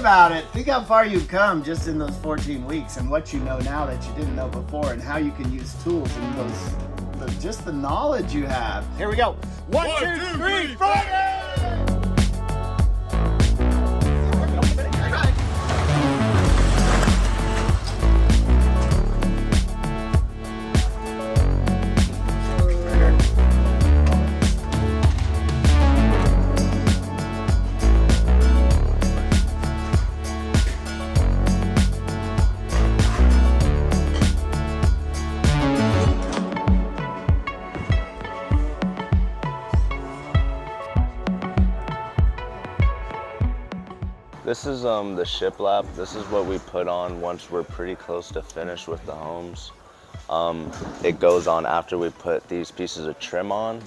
about it. Think how far you've come just in those 14 weeks and what you know now that you didn't know before and how you can use tools and just the knowledge you have. Here we go. One, two, three, Friday! This is the shiplap. This is what we put on once we're pretty close to finish with the homes. It goes on after we put these pieces of trim on,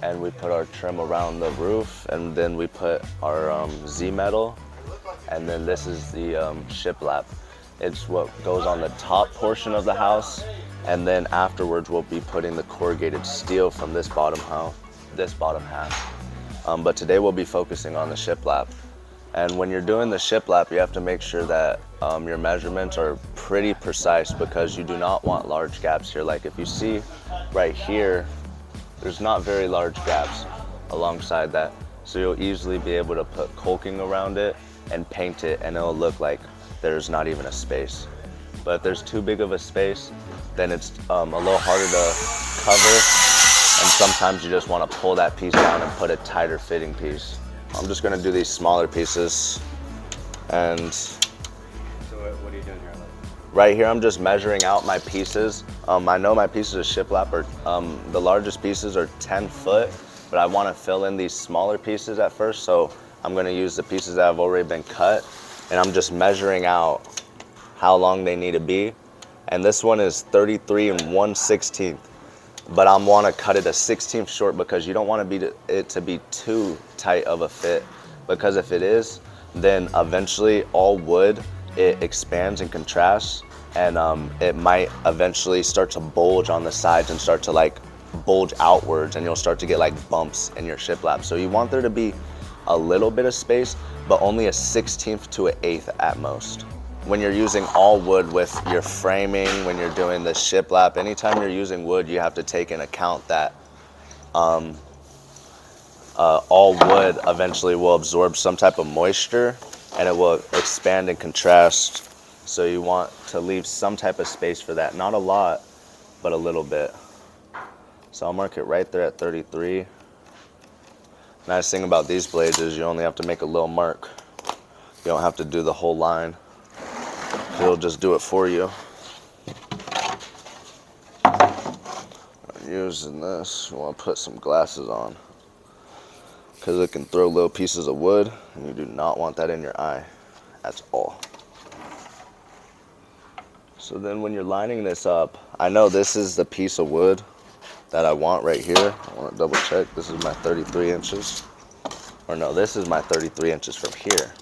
and we put our trim around the roof, and then we put our Z-metal, and then this is the shiplap. It's what goes on the top portion of the house, and then afterwards we'll be putting the corrugated steel from this bottom half. But today we'll be focusing on the shiplap. And when you're doing the shiplap, you have to make sure that your measurements are pretty precise, because you do not want large gaps here. Like if you see right here, there's not very large gaps alongside that. So you'll easily be able to put caulking around it and paint it, and it'll look like there's not even a space. But if there's too big of a space, then it's a little harder to cover. And sometimes you just want to pull that piece down and put a tighter fitting piece. I'm just gonna do these smaller pieces, and so what are you doing here? Right here I'm just measuring out my pieces. I know my pieces of shiplap are, the largest pieces are 10 foot, but I wanna fill in these smaller pieces at first, so I'm gonna use the pieces that have already been cut, and I'm just measuring out how long they need to be. And this one is 33 and 1/16. But I want to cut it a 16th short, because you don't want it to be too tight of a fit, because if it is, then eventually all wood, it expands and contrasts, and it might eventually start to bulge on the sides and start to like bulge outwards, and you'll start to get like bumps in your shiplap. So you want there to be a little bit of space, but only a 16th to an 1/8 at most. When you're using all wood with your framing, when you're doing the shiplap, anytime you're using wood, you have to take into account that all wood eventually will absorb some type of moisture, and it will expand and contrast. So you want to leave some type of space for that. Not a lot, but a little bit. So I'll mark it right there at 33. Nice thing about these blades is you only have to make a little mark. You don't have to do the whole line. It'll just do it for you. Using this, you want to put some glasses on, because it can throw little pieces of wood, and you do not want that in your eye. That's all. So then when you're lining this up, I know this is the piece of wood that I want right here. I want to double check. This is my 33 inches. Or no, this is my 33 inches from here.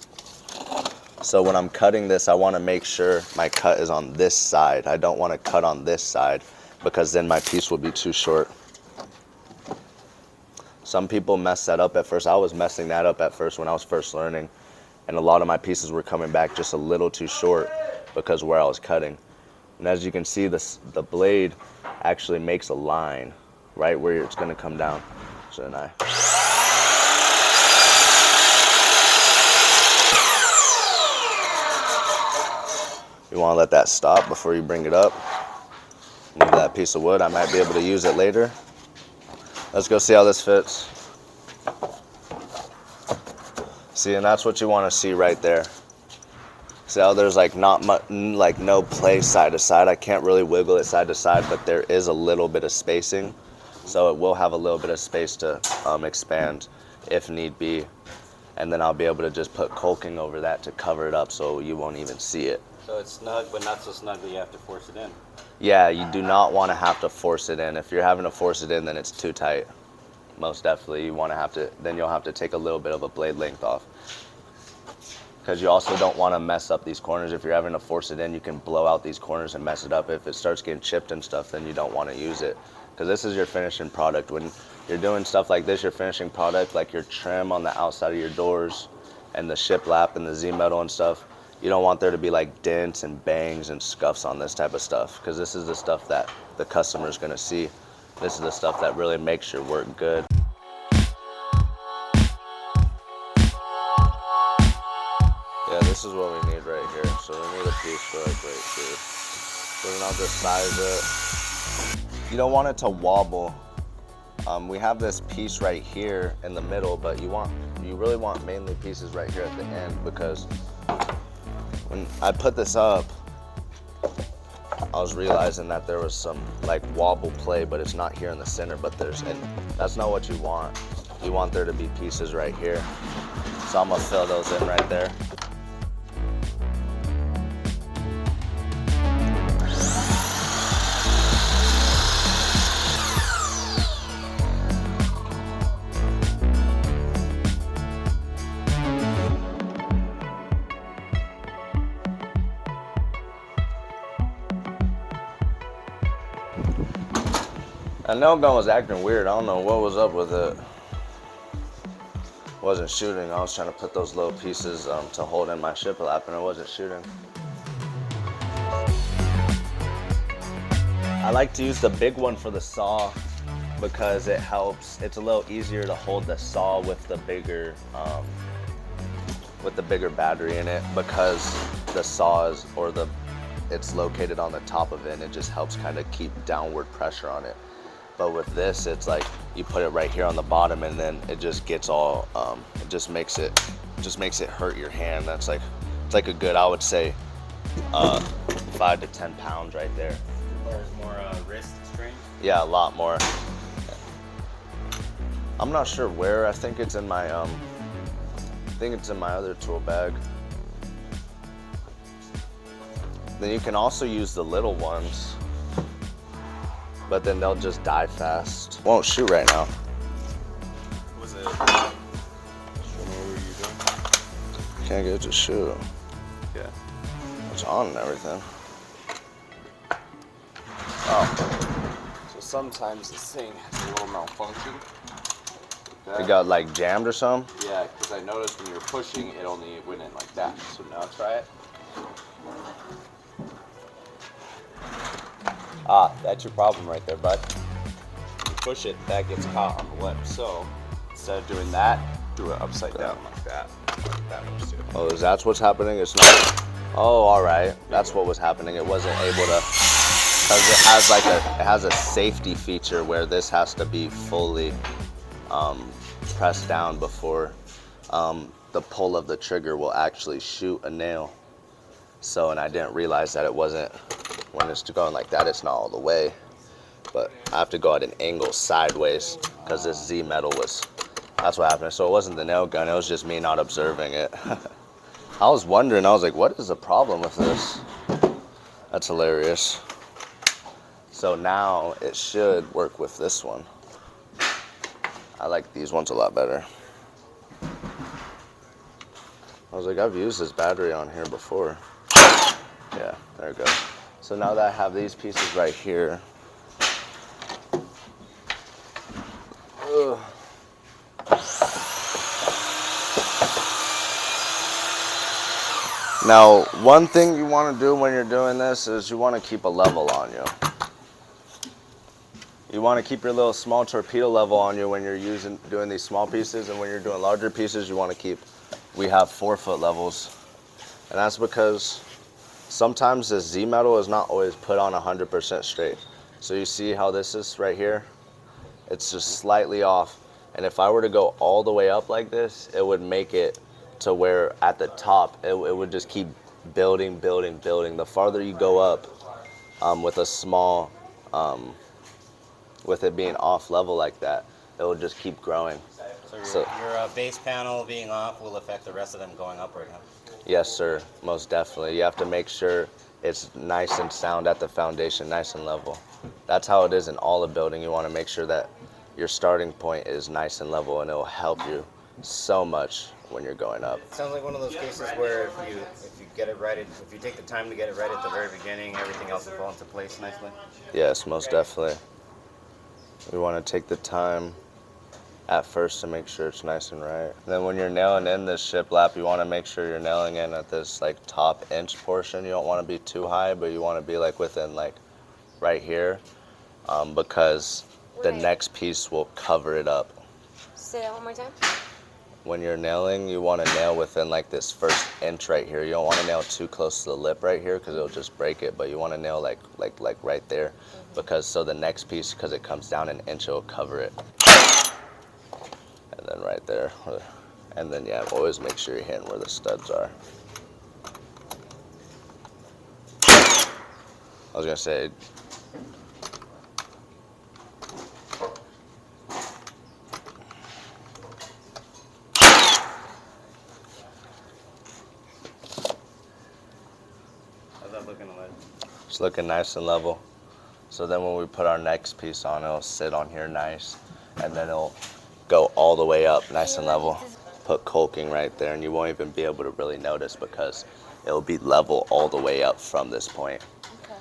So when I'm cutting this, I want to make sure my cut is on this side. I don't want to cut on this side, because then my piece will be too short. Some people mess that up at first. I was messing that up at first when I was first learning, and a lot of my pieces were coming back just a little too short because of where I was cutting. And as you can see, the blade actually makes a line right where it's going to come down. So then you want to let that stop before you bring it up. Move that piece of wood. I might be able to use it later. Let's go see how this fits. See, and that's what you want to see right there. See how there's like not much, like no play side to side. I can't really wiggle it side to side, but there is a little bit of spacing. So it will have a little bit of space to expand if need be. And then I'll be able to just put caulking over that to cover it up so you won't even see it. So it's snug, but not so snug that you have to force it in. Yeah, you do not want to have to force it in. If you're having to force it in, then it's too tight. Most definitely, then you'll have to take a little bit of a blade length off. Because you also don't want to mess up these corners. If you're having to force it in, you can blow out these corners and mess it up. If it starts getting chipped and stuff, then you don't want to use it. Because this is your finishing product. When you're doing stuff like this, your finishing product, like your trim on the outside of your doors, and the shiplap and the Z-metal and stuff, you don't want there to be like dents and bangs and scuffs on this type of stuff, because this is the stuff that the customer's gonna see. This is the stuff that really makes your work good. Yeah, this is what we need right here. So we need a piece for like right here. So then I'll just size it. You don't want it to wobble. We have this piece right here in the middle, but you really want mainly pieces right here at the end, because when I put this up, I was realizing that there was some like wobble play, but it's not here in the center, and that's not what you want. You want there to be pieces right here. So I'm gonna fill those in right there. That nail gun was acting weird. I don't know what was up with it. Wasn't shooting. I was trying to put those little pieces to hold in my shiplap, and it wasn't shooting. I like to use the big one for the saw because it helps. It's a little easier to hold the saw with the bigger battery in it, because the saw it's located on the top of it, and it just helps kind of keep downward pressure on it. But with this, it's like you put it right here on the bottom, and then it just gets all, it just makes it hurt your hand. It's like a good, I would say, 5 to 10 pounds right there. There's more wrist strain? Yeah, a lot more. I'm not sure where. I think it's in my, other tool bag. Then you can also use the little ones, but then they'll just die fast. Won't shoot right now. Was it? Show me what you doing. Can't get it to shoot. Yeah. It's on and everything. Oh. So sometimes this thing has a little malfunction. It got like jammed or something? Yeah, because I noticed when you were pushing, it only went in like that. So now try it. Ah, that's your problem right there, bud. You push it, that gets caught on the lip. So instead of doing that, do it upside down like that. That works too. Oh, that's what's happening? It's not. Oh, all right. That's what was happening. It wasn't able to, because it has a safety feature where this has to be fully pressed down before the pull of the trigger will actually shoot a nail. So, and I didn't realize that it wasn't, when it's going like that, it's not all the way. But I have to go at an angle sideways because this Z-metal that's what happened. So it wasn't the nail gun, it was just me not observing it. I was wondering, I was like, what is the problem with this? That's hilarious. So now it should work with this one. I like these ones a lot better. I was like, I've used this battery on here before. Yeah, there we go. So now that I have these pieces right here, now one thing you want to do when you're doing this is you want to keep a level on you. You want to keep your little small torpedo level on you when you're doing these small pieces, and when you're doing larger pieces, you want to keep, we have 4-foot levels. And that's because sometimes the Z-metal is not always put on 100% straight. So you see how this is right here? It's just slightly off. And if I were to go all the way up like this, it would make it to where at the top, it would just keep building, building, building. The farther you go up with a small, with it being off level like that, it will just keep growing. So your base panel being off will affect the rest of them going up right now? Yes, sir, most definitely. You have to make sure it's nice and sound at the foundation, nice and level. That's how it is in all the building. You want to make sure that your starting point is nice and level, and it will help you so much when you're going up. It sounds like one of those cases where if you get it right, if you take the time to get it right at the very beginning, everything else will fall into place nicely. Yes, most definitely. We want to take the time at first to make sure it's nice and right. Then when you're nailing in this shiplap, you want to make sure you're nailing in at this like top inch portion. You don't want to be too high, but you want to be like within like right here, because the next piece will cover it up. Say that one more time. When you're nailing, you want to nail within like this first inch right here. You don't want to nail too close to the lip right here because it'll just break it, but you want to nail like right there, because so the next piece, because it comes down an inch, it'll cover it. And then right there, and then yeah, always make sure you're hitting where the studs are. I was gonna say, How's that looking like? it's looking nice and level. So then when we put our next piece on, it'll sit on here nice, and then it'll go all the way up nice and level. Put caulking right there, and you won't even be able to really notice because it'll be level all the way up from this point. Okay.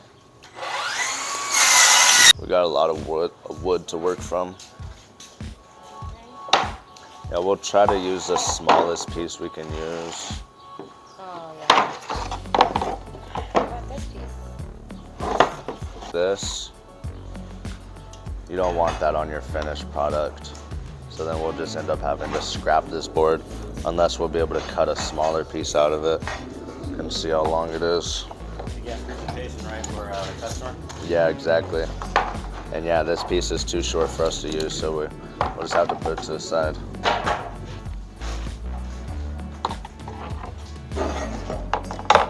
We got a lot of wood to work from. Yeah, we'll try to use the smallest piece we can use. Oh, yeah. What about this piece? This, you don't want that on your finished product. So then we'll just end up having to scrap this board unless we'll be able to cut a smaller piece out of it. You can see how long it is. You get presentation right for the customer? Yeah, exactly. And yeah, this piece is too short for us to use, so we'll just have to put it to the side.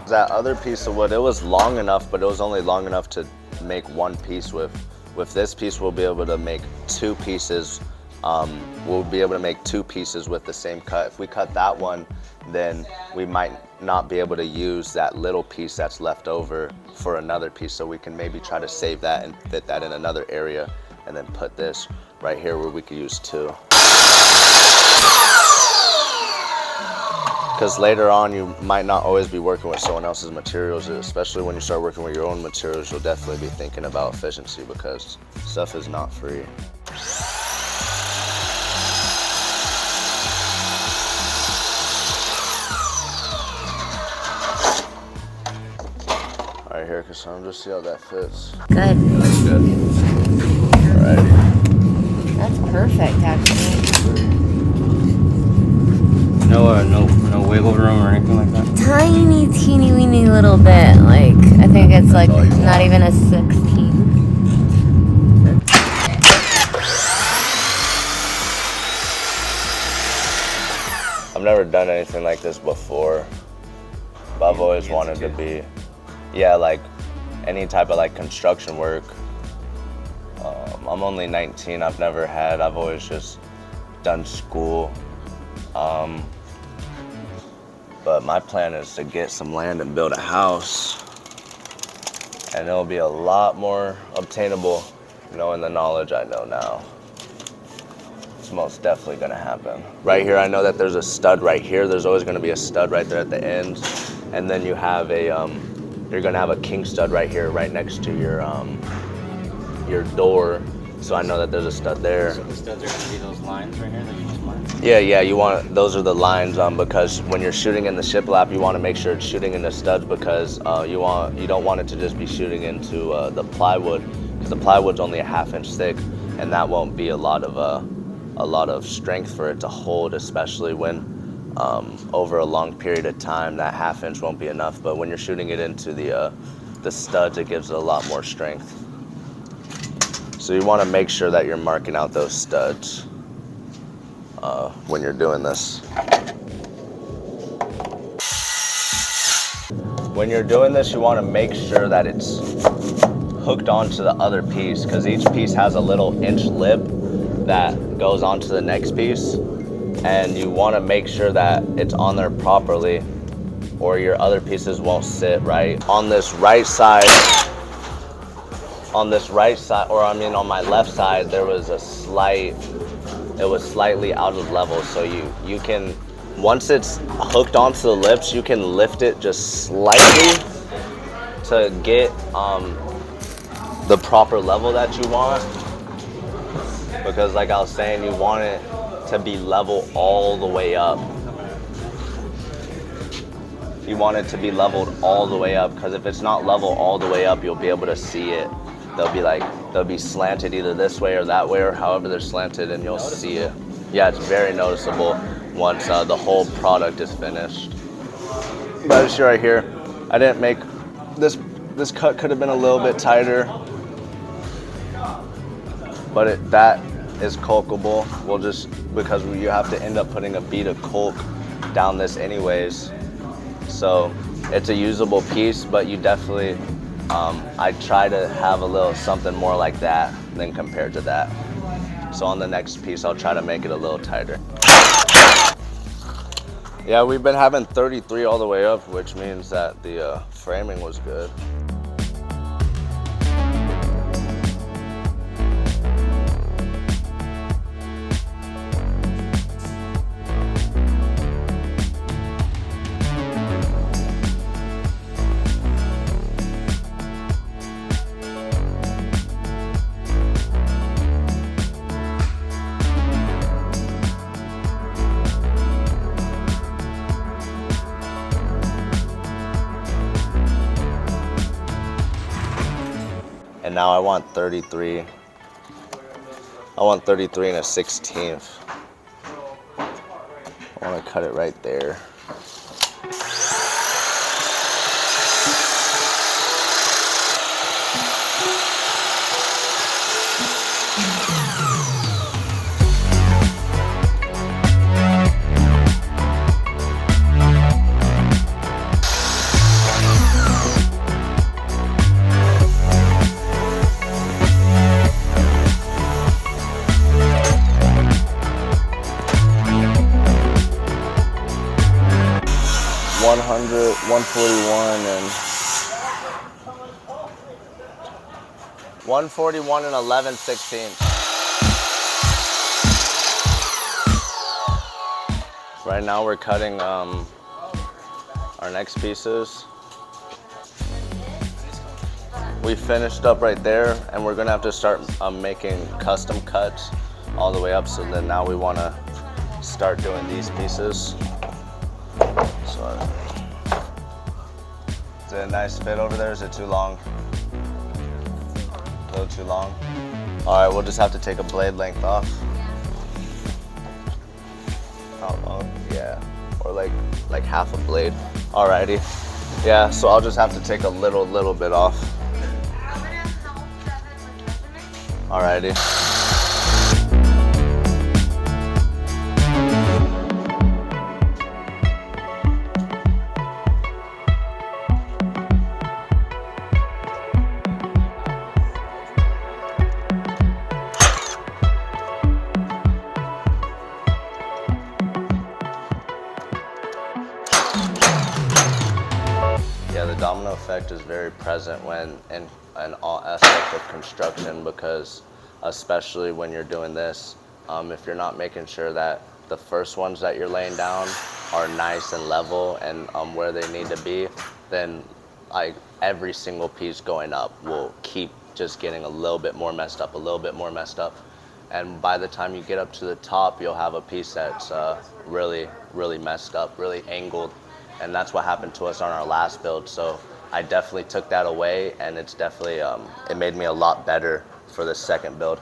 That other piece of wood, it was long enough, but it was only long enough to make one piece with. With this piece, we'll be able to make two pieces. We'll be able to make two pieces with the same cut. If we cut that one, then we might not be able to use that little piece that's left over for another piece. So we can maybe try to save that and fit that in another area, and then put this right here where we could use two. Because later on, you might not always be working with someone else's materials, especially when you start working with your own materials. You'll definitely be thinking about efficiency because stuff is not free. All right, here, Cassandra, just see how that fits. Good. That's good. Alrighty. That's perfect, actually. No wiggle room or anything like that? Tiny, teeny, weeny little bit. Like, I think it's like not even a 16. I've never done anything like this before, but I've always wanted to be, yeah, like any type of like construction work. I'm only 19. I've always just done school. But my plan is to get some land and build a house, and it'll be a lot more obtainable knowing the knowledge I know now. It's most definitely gonna happen. Right here, I know that there's a stud right here. There's always gonna be a stud right there at the end, and then you have a you're gonna have a king stud right here, right next to your door. So I know that there's a stud there. So the studs are gonna be those lines right here that you just marked? Yeah, you want, those are the lines, because when you're shooting in the shiplap, you want to make sure it's shooting into studs, because you don't want it to just be shooting into the plywood, because the plywood's only a 1/2 inch thick, and that won't be a lot of strength for it to hold, especially when over a long period of time that 1/2 inch won't be enough. But when you're shooting it into the studs, it gives it a lot more strength. So you want to make sure that you're marking out those studs when you're doing this. When you're doing this, you want to make sure that it's hooked onto the other piece, because each piece has a little inch lip that goes onto the next piece, and you want to make sure that it's on there properly, or your other pieces won't sit right. On this right side, on my left side, there was it was slightly out of level. So you can, once it's hooked onto the lips, you can lift it just slightly to get the proper level that you want. Because like I was saying, you want it to be level all the way up. You want it to be leveled all the way up, because if it's not level all the way up, you'll be able to see it. They'll be slanted either this way or that way, or however they're slanted, and you'll see it. Yeah, it's very noticeable once the whole product is finished. But as you right here, I didn't make this. This cut could have been a little bit tighter, but that is caulkable. We'll just, because you have to end up putting a bead of caulk down this anyways. So it's a usable piece, but you definitely, I try to have a little something more like that than compared to that. So on the next piece, I'll try to make it a little tighter. Yeah, we've been having 33 all the way up, which means that the framing was good. And now I want 33. I want 33 and a 16th. I want to cut it right there. $141 and 11/16. Right now we're cutting our next pieces. We finished up right there, and we're gonna have to start making custom cuts all the way up. So then now we want to start doing these pieces. So, is it a nice fit over there? Is it too long? A little too long? All right, we'll just have to take a blade length off. How long? Yeah, or like half a blade. Alrighty. Yeah, so I'll just have to take a little bit off. Alrighty. Yeah, the domino effect is very present when in all aspects of construction, because especially when you're doing this, if you're not making sure that the first ones that you're laying down are nice and level and where they need to be, then every single piece going up will keep just getting a little bit more messed up, and by the time you get up to the top, you'll have a piece that's really messed up, really angled. And that's what happened to us on our last build. So I definitely took that away, and it's definitely, it made me a lot better for the second build.